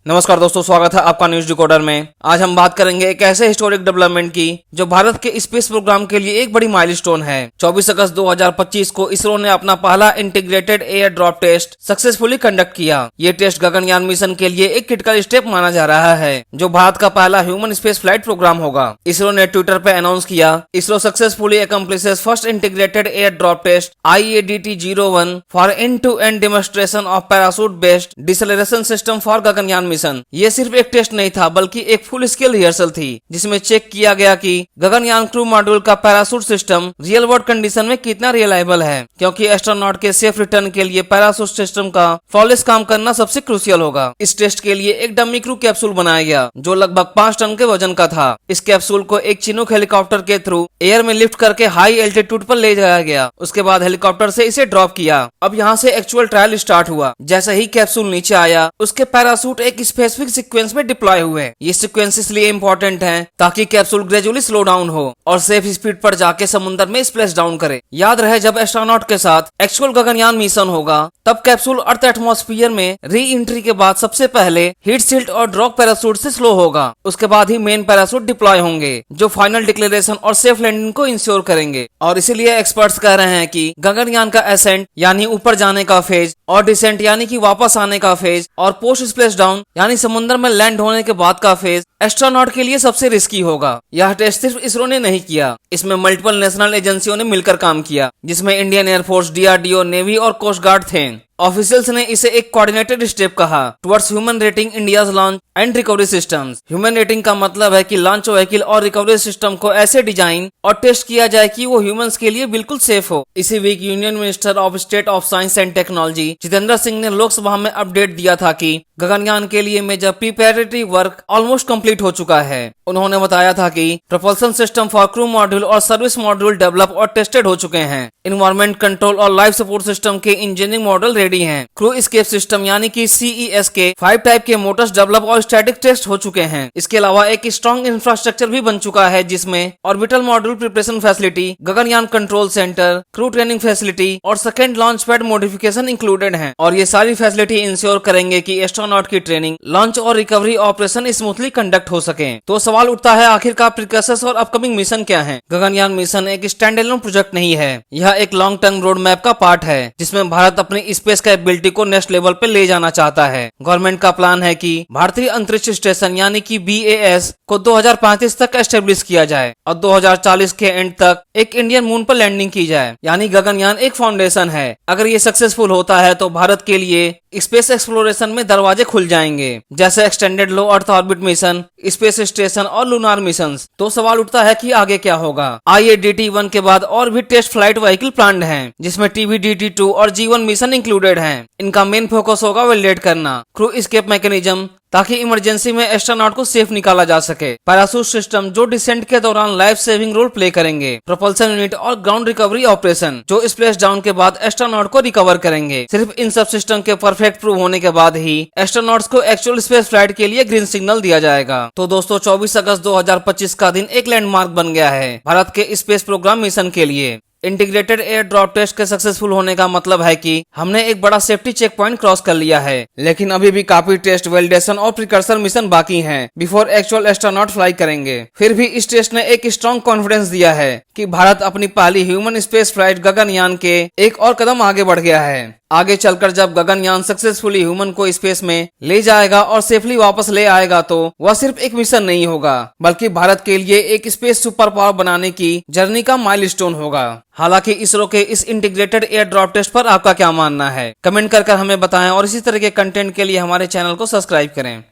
नमस्कार दोस्तों, स्वागत है आपका न्यूज डिकोडर में। आज हम बात करेंगे एक ऐसे हिस्टोरिक डेवलपमेंट की जो भारत के स्पेस प्रोग्राम के लिए एक बड़ी माइलस्टोन है। 24 अगस्त 2025 को इसरो ने अपना पहला integrated air drop test successfully conduct किया। ये टेस्ट गगनयान मिशन के लिए एक क्रिटिकल स्टेप माना जा रहा है, जो भारत का पहला ह्यूमन स्पेस फ्लाइट प्रोग्राम होगा। इसरो ने ट्विटर पे अनाउंस किया, ISRO successfully accomplishes first integrated air drop test IADT-01 for end to end demonstration of parachute based deceleration system for Gaganyaan mission. ये सिर्फ एक टेस्ट नहीं था, बल्कि एक फुल स्केल रिहर्सल थी, जिसमें चेक किया गया कि गगनयान क्रू मॉड्यूल का parachute system real world condition में कितना रिलायबल है, क्योंकि एस्ट्रोनॉट के सेफ रिटर्न के लिए पैराशूट सिस्टम का फ्लॉलेस काम करना सबसे क्रूशियल होगा। इस टेस्ट के लिए एक डमी क्रू कैप्सूल बनाया गया, जो लगभग 5 टन के वजन का था। इस कैप्सूल को एक चिनूक हेलीकॉप्टर के थ्रू एयर में लिफ्ट करके हाई एल्टीट्यूड पर ले जाया गया। उसके बाद हेलीकॉप्टर से इसे ड्रॉप किया। अब यहाँ से एक्चुअल ट्रायल स्टार्ट हुआ। जैसे ही कैप्सूल नीचे आया, उसके पैराशूट एक स्पेसिफिक सीक्वेंस में डिप्लॉय हुए। ये सीक्वेंस इसलिए इंपॉर्टेंट है ताकि कैप्सूल ग्रेजुअली स्लो डाउन हो और सेफ स्पीड पर जाके समुद्र में स्प्लैश डाउन करे। याद रहे, जब एस्ट्रोनॉट के साथ एक्चुअल गगनयान मिशन होगा, तब कैप्सूल अर्थ एटमॉस्फेयर में री एंट्री के बाद सबसे पहले हीट शील्ड और ड्रॉप पैराशूट से स्लो होगा। उसके बाद ही मेन पैराशूट डिप्लॉय होंगे, जो फाइनल डिक्लेरेशन और सेफ लैंडिंग को इंश्योर करेंगे। और इसीलिए एक्सपर्ट्स कह रहे हैं कि गगनयान का एसेंट यानी ऊपर जाने का फेज, और डिसेंट यानी कि वापस आने का फेज, और पोस्ट स्प्लैश डाउन यानी समुद्र में लैंड होने के बाद का फेज एस्ट्रोनॉट के लिए सबसे रिस्की होगा। यह टेस्ट सिर्फ इसरो ने नहीं किया, इसमें मल्टीपल नेशनल एजेंसियों ने मिलकर काम किया, जिसमें इंडियन एयरफोर्स, DRDO, नेवी और कोस्ट गार्ड थे। ऑफिशियल्स ने इसे एक कोऑर्डिनेटेड स्टेप कहा towards human rating India's launch and recovery systems. Human rating का मतलब है कि लॉन्च व्हीकल और रिकवरी सिस्टम को ऐसे डिजाइन और टेस्ट किया जाए कि वो ह्यूमंस के लिए बिल्कुल सेफ हो। इसी week union minister of state of science and technology Jitendra Singh ने लोकसभा में अपडेट दिया था कि गगनयान के लिए major preparatory work almost complete हो चुका है। उन्होंने बताया था कि propulsion system for crew module और सर्विस मॉड्यूल डेवलप और टेस्टेड हो चुके हैं। इन्वायरमेंट कंट्रोल और लाइफ सपोर्ट सिस्टम के इंजीनियरिंग मॉडल रेडी हैं। क्रू एस्केप सिस्टम यानी कि CES के 5 टाइप के मोटर्स डेवलप और स्टैटिक टेस्ट हो चुके हैं। इसके अलावा एक स्ट्रॉन्ग इंफ्रास्ट्रक्चर भी बन चुका है, जिसमें orbital module preparation facility, Gaganyaan control centre, crew training facility और second launch pad modification included हैं। और ये सारी फैसिलिटी इंश्योर करेंगे कि एस्ट्रोनॉट की ट्रेनिंग, लॉन्च और रिकवरी ऑपरेशन स्मूथली कंडक्ट हो सके। तो सवाल उठता है, आखिरकार प्रिकॉशंस और अपकमिंग मिशन क्या है? गगनयान मिशन एक स्टैंड अलोन प्रोजेक्ट नहीं है, यह एक लॉन्ग टर्म रोड मैप का पार्ट है, जिसमें भारत अपनी स्पेस कैपेबिलिटी को नेक्स्ट लेवल पे ले जाना चाहता है। गवर्नमेंट का प्लान है कि भारतीय अंतरिक्ष स्टेशन यानी कि BAS को 2035 तक एस्टेब्लिश किया जाए और 2040 के एंड तक एक इंडियन मून पर लैंडिंग की जाए। यानी गगनयान एक फाउंडेशन है। अगर ये सक्सेसफुल होता है तो भारत के लिए स्पेस एक्सप्लोरेशन में दरवाजे खुल जाएंगे, जैसे extended low earth orbit mission, space station और लूनार मिशंस। तो सवाल उठता है कि आगे क्या होगा? IADT-1 के बाद और भी टेस्ट फ्लाइट व्हीकल प्लान्ड हैं, जिसमें TBDT-2 और G1 मिशन इंक्लूडेड हैं। इनका मेन फोकस होगा वैलिडेट करना क्रू एस्केप मैकेनिज्म, ताकि इमरजेंसी में एस्ट्रोनॉट को सेफ निकाला जा सके। पैराशूट सिस्टम जो डिसेंट के दौरान लाइफ सेविंग रोल प्ले करेंगे। प्रोपल्सन यूनिट और ग्राउंड रिकवरी ऑपरेशन जो स्प्लैश डाउन के बाद एस्ट्रोनॉट को रिकवर करेंगे। सिर्फ इन सब सिस्टम के परफेक्ट प्रूव होने के बाद ही एस्ट्रोनॉट्स को एक्चुअल स्पेस फ्लाइट के लिए ग्रीन सिग्नल दिया जाएगा। तो दोस्तों, 24 अगस्त 2025 का दिन एक लैंडमार्क बन गया है भारत के स्पेस प्रोग्राम मिशन के लिए। इंटीग्रेटेड एयर ड्रॉप टेस्ट के सक्सेसफुल होने का मतलब है कि हमने एक बड़ा सेफ्टी चेक पॉइंट क्रॉस कर लिया है, लेकिन अभी भी काफी टेस्ट, वैलिडेशन और प्रिकर्सर मिशन बाकी हैं बिफोर एक्चुअल एस्ट्रोनॉट फ्लाई करेंगे। फिर भी इस टेस्ट ने एक स्ट्रॉन्ग कॉन्फिडेंस दिया है कि भारत अपनी पहली ह्यूमन स्पेस फ्लाइट गगनयान के एक और कदम आगे बढ़ गया है। आगे चलकर जब गगनयान सक्सेसफुली ह्यूमन को स्पेस में ले जाएगा और सेफली वापस ले आएगा, तो वह सिर्फ एक मिशन नहीं होगा, बल्कि भारत के लिए एक स्पेस सुपर पावर बनाने की जर्नी का माइलस्टोन होगा। हालांकि इसरो के इस इंटीग्रेटेड एयर ड्रॉप टेस्ट पर आपका क्या मानना है? कमेंट कर हमें बताएं और इसी तरह के कंटेंट के लिए हमारे चैनल को सब्सक्राइब करें।